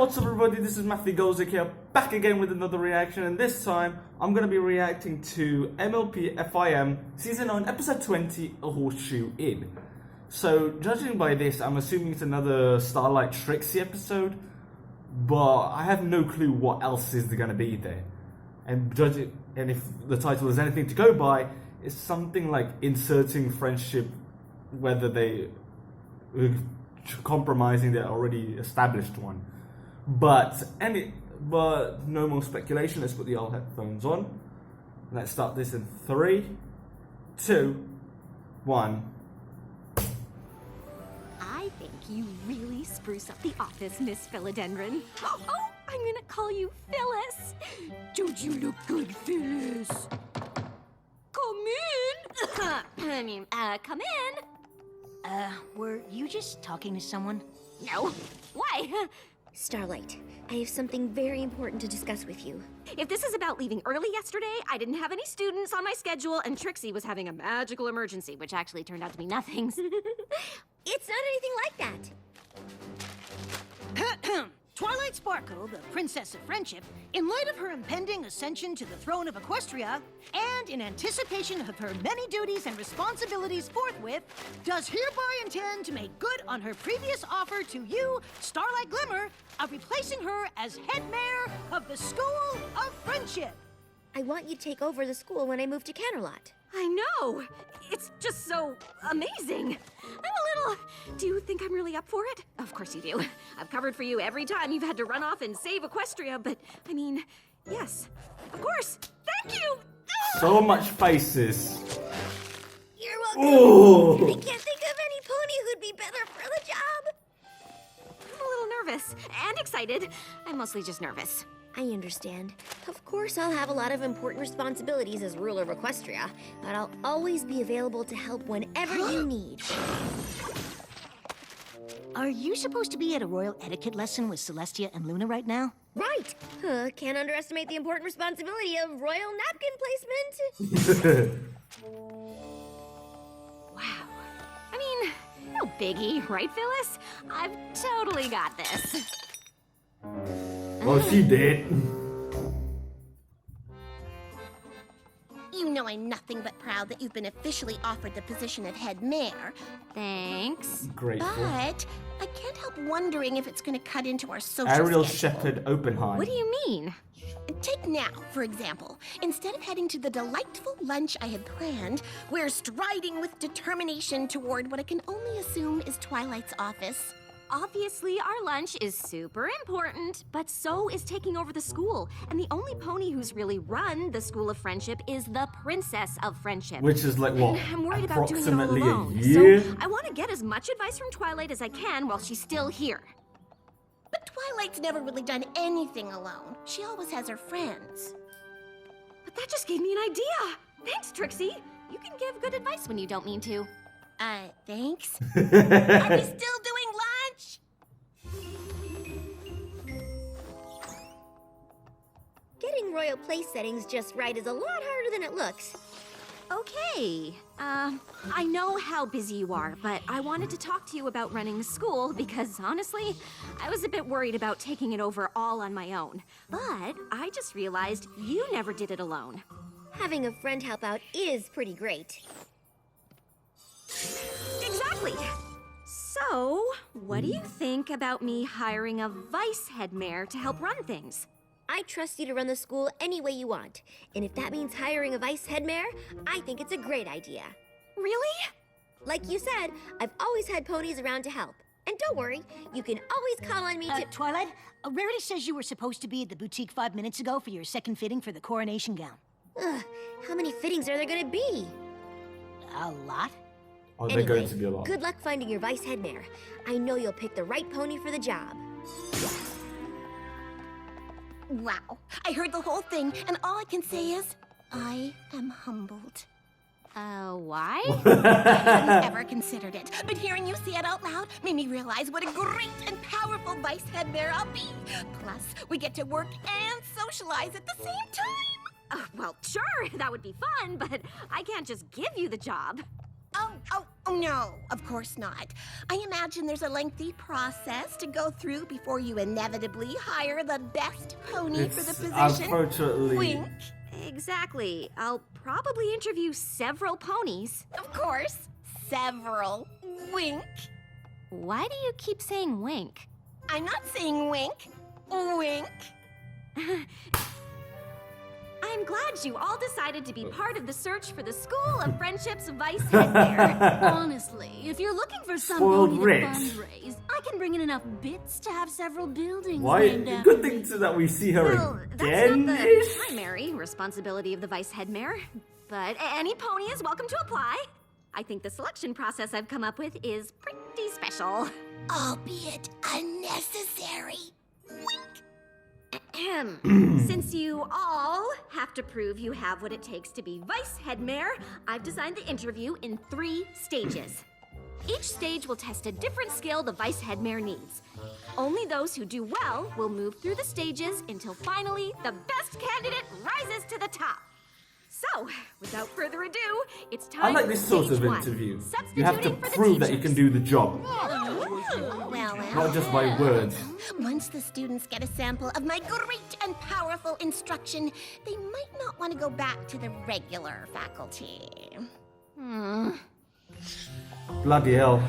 what's up everybody, this is Matthew Golzik here, back again with another reaction, and this time I'm going to be reacting to MLP FiM Season 9, Episode 20, A Horseshoe Inn. So, judging by this, I'm assuming it's another Starlight Trixie episode, but I have no clue what else is going to be there. And if the title is anything to go by, it's something like inserting friendship, whether they compromising their already established one. But no more speculation. Let's put the old headphones on. Let's start this in 3, 2, 1. I think you really spruce up the office, Miss Philodendron. Oh, I'm gonna call you Phyllis. Don't you look good, Phyllis? Come in. Come in. Were you just talking to someone? No. Why? Starlight, I have something very important to discuss with you. If this is about leaving early yesterday, I didn't have any students on my schedule, and Trixie was having a magical emergency, which actually turned out to be nothing. It's not anything like that. Twilight Sparkle, the Princess of Friendship, in light of her impending ascension to the throne of Equestria, and in anticipation of her many duties and responsibilities forthwith, does hereby intend to make good on her previous offer to you, Starlight Glimmer, of replacing her as head mayor of the School of Friendship. I want you to take over the school when I move to Canterlot. I know. It's just so amazing. Do you think I'm really up for it? Of course you do. I've covered for you every time you've had to run off and save Equestria, but, I mean, yes, of course. Thank you! So much faces. You're welcome. Ooh. I can't think of any pony who'd be better for the job. I'm a little nervous and excited. I'm mostly just nervous. I understand. Of course, I'll have a lot of important responsibilities as ruler of Equestria, but I'll always be available to help whenever you need. Are you supposed to be at a royal etiquette lesson with Celestia and Luna right now? Right. Can't underestimate the important responsibility of royal napkin placement. Wow. I mean, no biggie, right, Phyllis? I've totally got this. Well, she did. You know I'm nothing but proud that you've been officially offered the position of head mayor. Thanks. Grateful. But I can't help wondering if it's going to cut into our social Ariel schedule. Shepherd Oppenheim. What do you mean? Take now, for example. Instead of heading to the delightful lunch I had planned, we're striding with determination toward what I can only assume is Twilight's office. Obviously, our lunch is super important, but so is taking over the school. And the only pony who's really run the School of Friendship is the Princess of Friendship. Which is like, what, I'm worried about doing it all approximately alone. a year? So I want to get as much advice from Twilight as I can while she's still here. But Twilight's never really done anything alone. She always has her friends. But that just gave me an idea. Thanks, Trixie. You can give good advice when you don't mean to. Thanks. Are we still doing lunch? Getting royal place settings just right is a lot harder than it looks. Okay. I know how busy you are, but I wanted to talk to you about running the school because, honestly, I was a bit worried about taking it over all on my own. But I just realized you never did it alone. Having a friend help out is pretty great. Exactly. So, what do you think about me hiring a vice head mayor to help run things? I trust you to run the school any way you want. And if that means hiring a vice head mayor, I think it's a great idea. Really? Like you said, I've always had ponies around to help. And don't worry, you can always call on me to... Twilight, Rarity says you were supposed to be at the boutique 5 minutes ago for your second fitting for the coronation gown. Ugh, how many fittings are there gonna be? A lot? Oh, they're Anyway, going to be a lot. good luck finding your vice head mayor. I know you'll pick the right pony for the job. Wow. I heard the whole thing, and all I can say is, I am humbled. Why? I hadn't ever considered it, but hearing you say it out loud made me realize what a great and powerful vice head mayor I'll be. Plus, we get to work and socialize at the same time. Well, sure, that would be fun, but I can't just give you the job. Oh, no, of course not. I imagine there's a lengthy process to go through before you inevitably hire the best pony for the position. Unfortunately. Wink. Exactly. I'll probably interview several ponies. Of course, several. Wink. Why do you keep saying wink? I'm not saying wink. Wink. I'm glad you all decided to be part of the search for the School of Friendship's Vice Head Mayor. Honestly, if you're looking for some Spoiled pony to rich. fundraise, I can bring in enough bits to have several buildings Why? named after Good me. thing so that we see her Well, that's again. not the primary responsibility of the Vice Head Mayor, but any pony is welcome to apply. I think the selection process I've come up with is pretty special. Albeit unnecessary. Wink. Since you all have to prove you have what it takes to be Vice Head Mayor, I've designed the interview in 3 stages. Each stage will test a different skill the Vice Head Mayor needs. Only those who do well will move through the stages until finally the best candidate rises to the top. So, without further ado, it's time I like this for sort stage of 1, interview. You have to substituting for the prove that you can teachers. do the job, Well, not just by words. Once the students get a sample of my great and powerful instruction, they might not want to go back to the regular faculty. Bloody hell.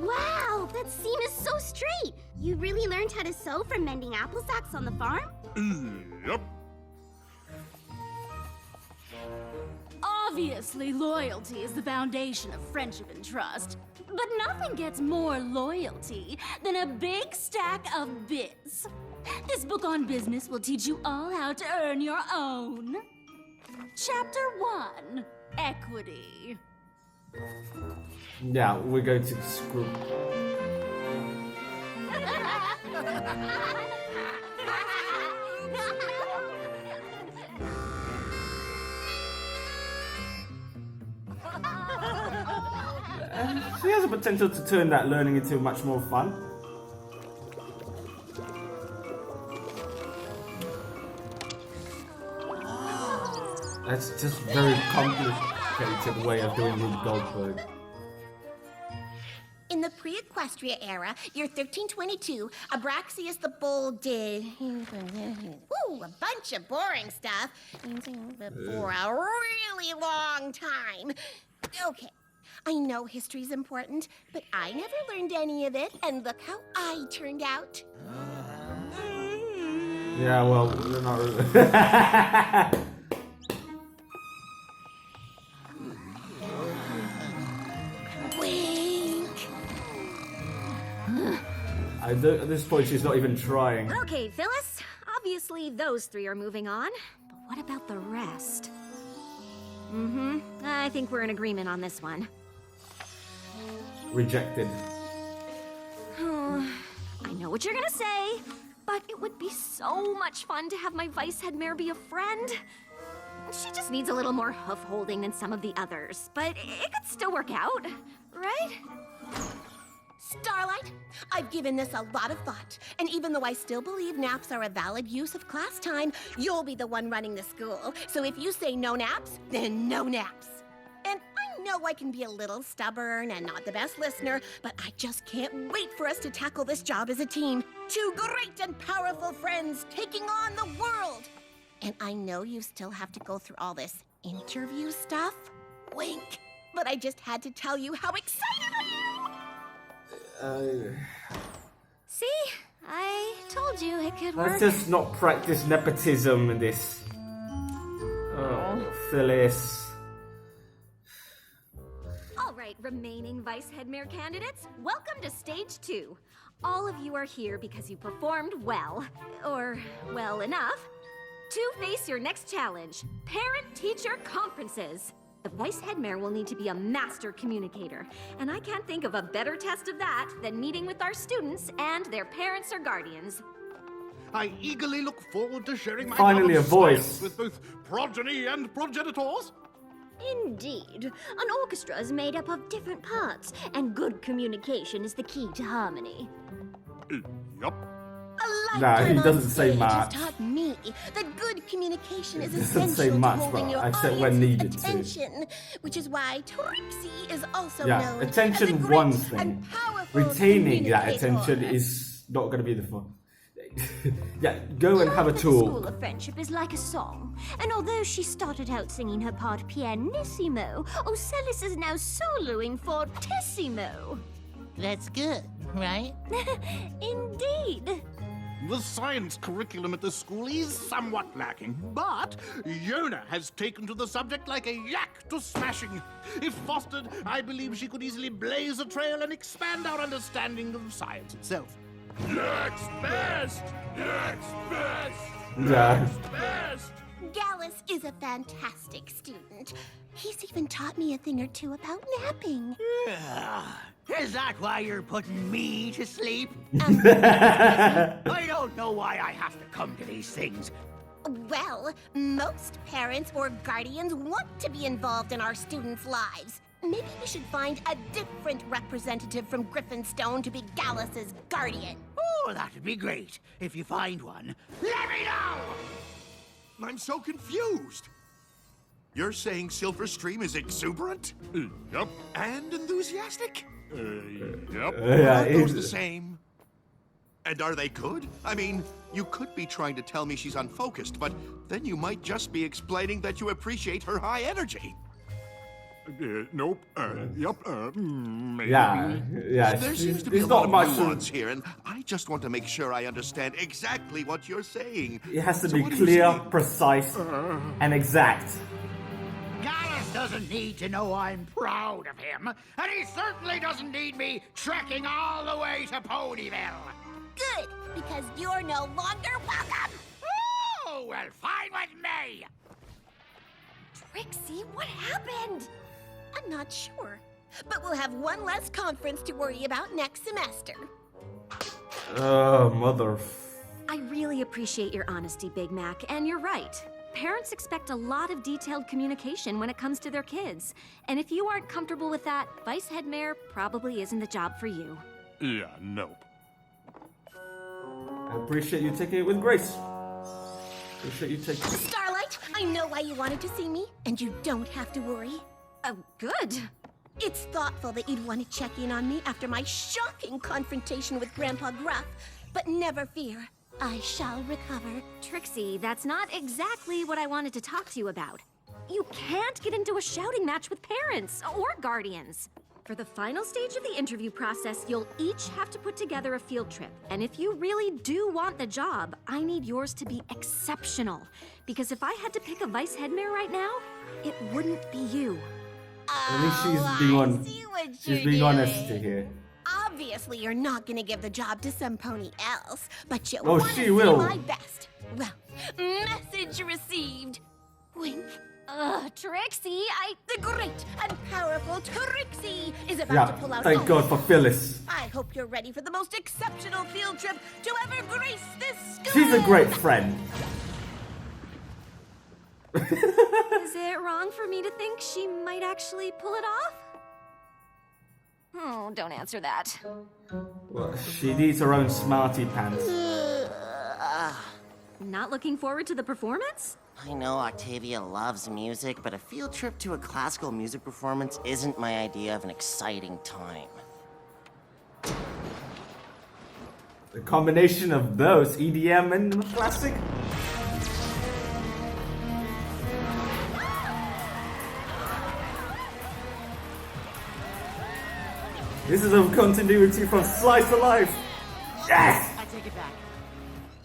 Wow, that seam is so straight. You really learned how to sew from mending apple sacks on the farm? Yep. Obviously, loyalty is the foundation of friendship and trust. But nothing gets more loyalty than a big stack of bits. This book on business will teach you all how to earn your own. Chapter 1, Equity. Yeah, we're going to screw. She has the potential to turn that learning into much more fun. That's just very complicated way of doing Rube Goldberg. In the pre-Equestria era, year 1322, Abraxius the Bold did... Ooh, a bunch of boring stuff for a really long time. Okay, I know history's important, but I never learned any of it, and look how I turned out. Yeah, well, they're not really. Wink. At this point, she's not even trying. Okay, Phyllis. Obviously, those 3 are moving on. But what about the rest? I think we're in agreement on this one. Rejected. I know what you're gonna say, but it would be so much fun to have my Vice Head Mayor be a friend. She just needs a little more hoof-holding than some of the others, but it could still work out, right? Starlight, I've given this a lot of thought, and even though I still believe naps are a valid use of class time, you'll be the one running the school. So if you say no naps, then no naps. And I know I can be a little stubborn and not the best listener, but I just can't wait for us to tackle this job as a team. 2 great and powerful friends taking on the world. And I know you still have to go through all this interview stuff. Wink. But I just had to tell you how excited I am. See? I told you it could work. Let's just not practice nepotism in this. Oh, Phyllis. All right, remaining Vice Head Mayor candidates, welcome to stage 2. All of you are here because you performed well, or well enough, to face your next challenge, parent-teacher conferences. The Vice Head Mayor will need to be a master communicator, and I can't think of a better test of that than meeting with our students and their parents or guardians. I eagerly look forward to sharing my Finally, knowledge a of voice. science with both progeny and progenitors. Indeed. An orchestra is made up of different parts, and good communication is the key to harmony. Yup. A Nah, he on doesn't say stage has much. taught me that good communication is doesn't say essential much, to holding but your except when audience's needed to. attention, which is why Trixie is also Yeah, known as attention a great one and thing. powerful Retaining that communicator. attention is not going to be the fun. Yeah, go and have a The School talk. of Friendship is like a song, and although she started out singing her part pianissimo, Ocellus is now soloing fortissimo. That's good, right? Indeed. The science curriculum at the school is somewhat lacking, but Yona has taken to the subject like a yak to smashing. If fostered, I believe she could easily blaze a trail and expand our understanding of science itself. Next best! Next best! Yeah. Best! Gallus is a fantastic student. He's even taught me a thing or two about napping. Is that why you're putting me to sleep? I don't know why I have to come to these things. Well, most parents or guardians want to be involved in our students' lives. Maybe we should find a different representative from Griffinstone to be Gallus's guardian. Oh, that'd be great. If you find one, let me know! I'm so confused. You're saying Silver Stream is exuberant? Yup. And enthusiastic? Yup. Yeah, Aren't those the it's- same? And are they good? I mean, you could be trying to tell me she's unfocused, but then you might just be explaining that you appreciate her high energy. Nope. Yup. Maybe. Yeah, yeah. There seems to be a It's lot not of much. nuance here, and I just want to make sure I understand exactly what you're saying. It has to So be what are you clear, saying? precise, and exact. Gallus doesn't need to know I'm proud of him, and he certainly doesn't need me trekking all the way to Ponyville. Good, because you're no longer welcome. Oh, well, fine with me. Trixie, what happened? I'm not sure, but we'll have one less conference to worry about next semester. Oh, mother. I really appreciate your honesty, Big Mac, and you're right. Parents expect a lot of detailed communication when it comes to their kids. And if you aren't comfortable with that, Vice Head Mayor probably isn't the job for you. Yeah, nope. I appreciate you taking it with grace. Appreciate you taking it. Starlight, I know why you wanted to see me, and you don't have to worry. Oh, good. It's thoughtful that you'd want to check in on me after my shocking confrontation with Grandpa Gruff, but never fear, I shall recover. Trixie, that's not exactly what I wanted to talk to you about. You can't get into a shouting match with parents or guardians. For the final stage of the interview process, you'll each have to put together a field trip. And if you really do want the job, I need yours to be exceptional. Because if I had to pick a vice head mayor right now, it wouldn't be you. At least she's being honest here. Obviously, you're not gonna give the job to some pony else, but you Oh, want to she see will. my best. Well, message received. Wink. Trixie, The great and powerful Trixie is about Yeah, to pull out thank all God for Phyllis. I hope you're ready for the most exceptional field trip to ever grace this school. She's a great friend. is it wrong for me to think she might actually pull it off? Oh, don't answer that. Well, she needs her own smarty pants. Not looking forward to the performance? I know Octavia loves music, but a field trip to a classical music performance isn't my idea of an exciting time. The combination of those, EDM and classic. This is a continuity from Slice of Life. Yes! I take it back.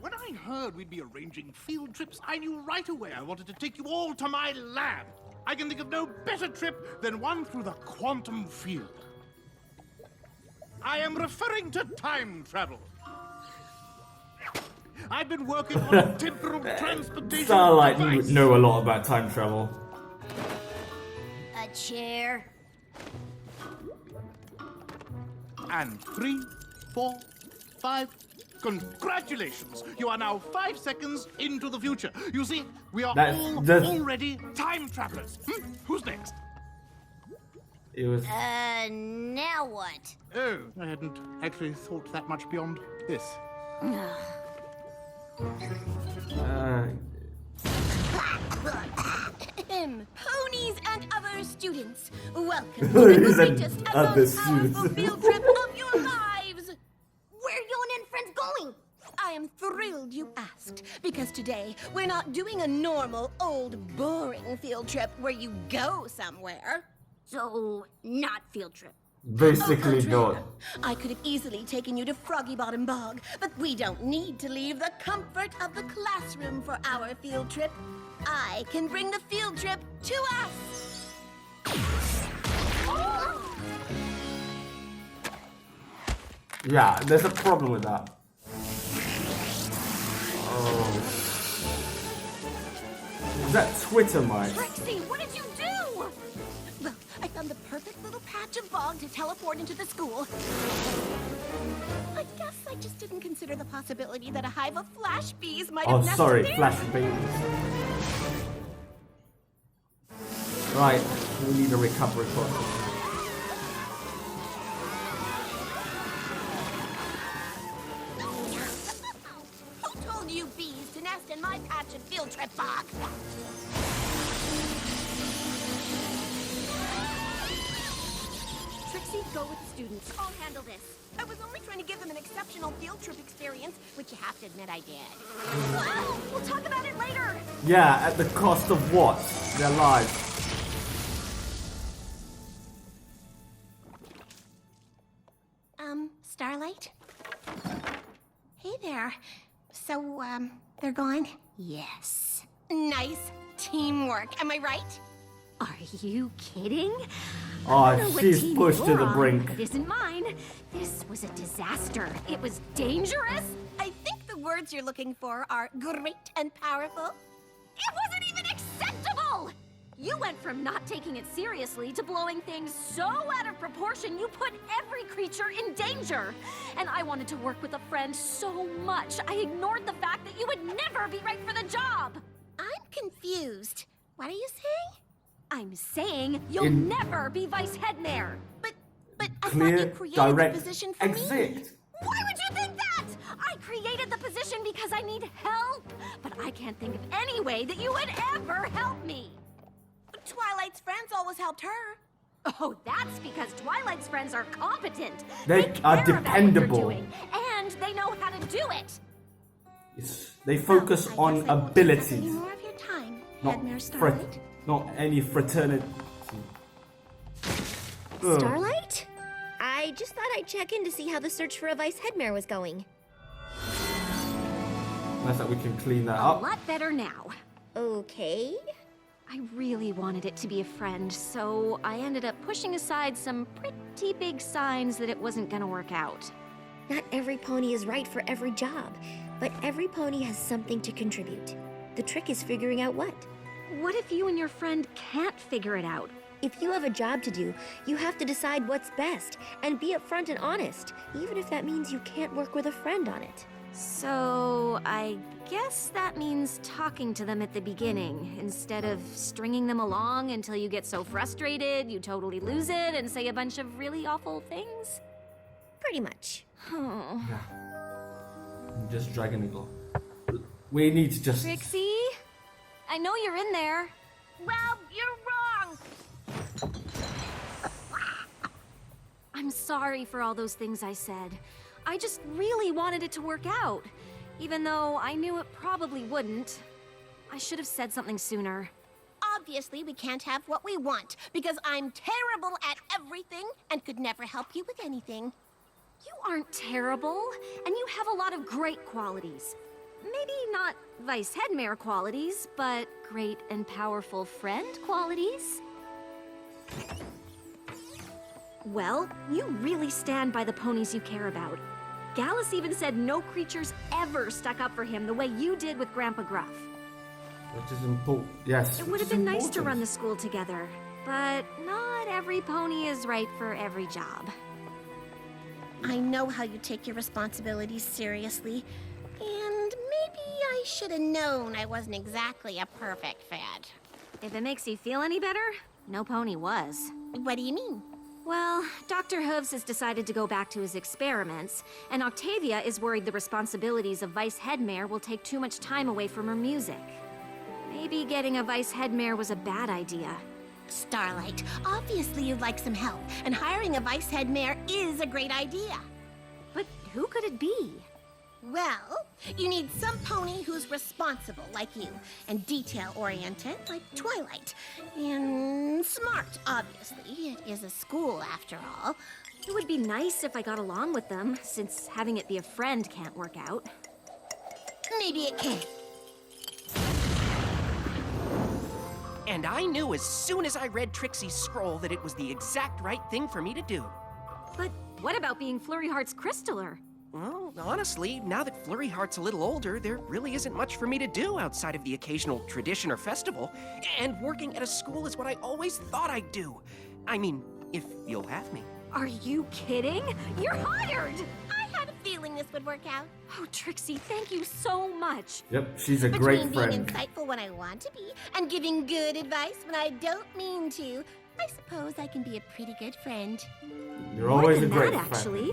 When I heard we'd be arranging field trips, I knew right away I wanted to take you all to my lab. I can think of no better trip than one through the quantum field. I am referring to time travel. I've been working on a temporal transportation Starlight device. would know a lot about time travel. A chair. And 3, 4, 5. Congratulations! You are now 5 seconds into the future. You see, we are That's- already time travelers. Who's next? It was. Now what? Oh, I hadn't actually thought that much beyond this. Ponies and other students, welcome to Ponies the and greatest and other most powerful students. field trip of your lives. Where are you and friends going? I am thrilled you asked, because today we're not doing a normal, old, boring field trip where you go somewhere. So, not field trip. Basically Andrea, not. I could have easily taken you to Froggy Bottom Bog, but we don't need to leave the comfort of the classroom for our field trip. I can bring the field trip to us. Yeah, there's a problem with that. Oh. Is that Twitter, Mike? Trixie, what did you do? Well, I found the perfect little patch of bog to teleport into the school. I guess I just didn't consider the possibility that a hive of flash bees might have Oh, nested sorry, there. flash babies. Right, we need a recovery process. Who told you bees to nest in my patch of field trip bog? Trixie, go with the students. I'll handle this. I was only trying to give them an exceptional field trip experience, which you have to admit I did. We'll talk about it later. Yeah, at the cost of what? Their lives. Starlight? Hey there. So, they're gone? Yes. Nice teamwork, am I right? Are you kidding? I Oh, don't know what she's team pushed to you're the on, brink. but It isn't mine. This was a disaster. It was dangerous. I think the words you're looking for are great and powerful. It wasn't even acceptable! You went from not taking it seriously to blowing things so out of proportion you put every creature in danger. And I wanted to work with a friend so much, I ignored the fact that you would never be right for the job. I'm confused. What are you saying? I'm saying you'll In- never be vice head mayor. But I thought Clear, you created direct, the position for me. exit. Why would you think that? I created the position because I need help. But I can't think of any way that you would ever help me. Twilight's friends always helped her. Oh, that's because Twilight's friends are competent. They are care about what dependable. they're doing, and they know how to do it. They focus Well, I on guess I won't take up abilities, any more of your time, not Head Mayor Starlight. not any fraternity. Ugh. Starlight? I just thought I'd check in to see how the search for a vice head mayor was going. Nice that we can clean that A up. lot better now. Okay. I really wanted it to be a friend, so I ended up pushing aside some pretty big signs that it wasn't gonna work out. Not every pony is right for every job, but every pony has something to contribute. The trick is figuring out what. What if you and your friend can't figure it out? If you have a job to do, you have to decide what's best and be upfront and honest, even if that means you can't work with a friend on it. So, I guess that means talking to them at the beginning, instead of stringing them along until you get so frustrated you totally lose it and say a bunch of really awful things? Pretty much. Oh. I'm just dragging it on. We need to just. Trixie? I know you're in there. Well, you're wrong. I'm sorry for all those things I said. I just really wanted it to work out, even though I knew it probably wouldn't. I should have said something sooner. Obviously, we can't have what we want, because I'm terrible at everything and could never help you with anything. You aren't terrible, and you have a lot of great qualities. Maybe not vice head mayor qualities, but great and powerful friend qualities. Well, you really stand by the ponies you care about. Gallus even said no creatures ever stuck up for him the way you did with Grandpa Gruff. Which is important. Yes. It would have been nice to run the school together, but not every pony is right for every job. I know how you take your responsibilities seriously, and maybe I should have known I wasn't exactly a perfect fit. If it makes you feel any better, no pony was. What do you mean? Well, Dr. Hooves has decided to go back to his experiments, and Octavia is worried the responsibilities of vice head mare will take too much time away from her music. Maybe getting a vice head mare was a bad idea. Starlight, obviously you'd like some help, and hiring a vice head mare is a great idea. But who could it be? Well, you need some pony who's responsible like you, and detail-oriented like Twilight, and smart, obviously. It is a school, after all. It would be nice if I got along with them, since having it be a friend can't work out. Maybe it can. And I knew as soon as I read Trixie's scroll that it was the exact right thing for me to do. But what about being Flurry Heart's crystaller? Well, honestly, now that Flurry Heart's a little older, there really isn't much for me to do outside of the occasional tradition or festival. And working at a school is what I always thought I'd do. I mean, if you'll have me. Are you kidding? You're hired! I had a feeling this would work out. Oh, Trixie, thank you so much. Yep, she's a great Between being friend. insightful when I want to be, and giving good advice when I don't mean to, I suppose I can be a pretty good friend. You're More always a than great that, friend. actually.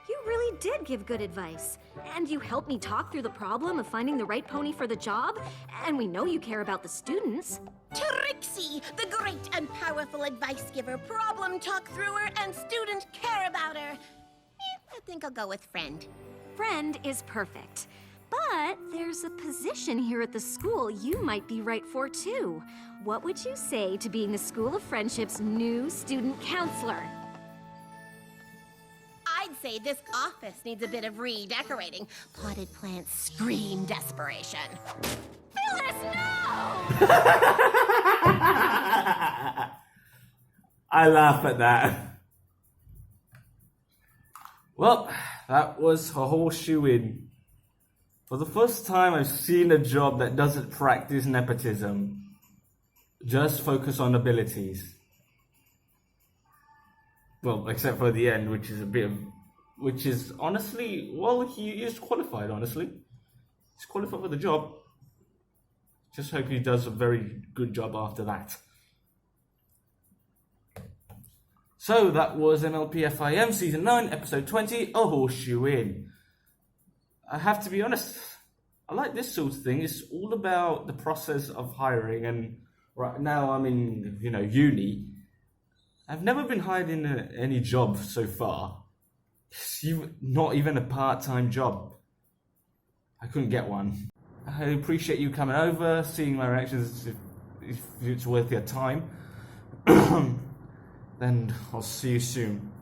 You really did give good advice. And you helped me talk through the problem of finding the right pony for the job. And we know you care about the students. Trixie, the great and powerful advice giver, problem talk thrower, and student care about her. I think I'll go with friend. Friend is perfect. But there's a position here at the school you might be right for, too. What would you say to being the School of Friendship's new student counselor? I'd say this office needs a bit of redecorating. Potted plants scream desperation. Phyllis, no! I laugh at that. Well, that was a horseshoe in. For the first time, I've seen a job that doesn't practice nepotism. Just focus on abilities. Well, except for the end, which is honestly, well, he is qualified, honestly. He's qualified for the job. Just hope he does a very good job after that. So that was MLP FiM Season 9, Episode 20, A Horseshoe In. I have to be honest, I like this sort of thing. It's all about the process of hiring, and right now I'm in, uni. I've never been hired in any job so far. Not even a part-time job. I couldn't get one. I appreciate you coming over, seeing my reactions if it's worth your time. Then I'll see you soon.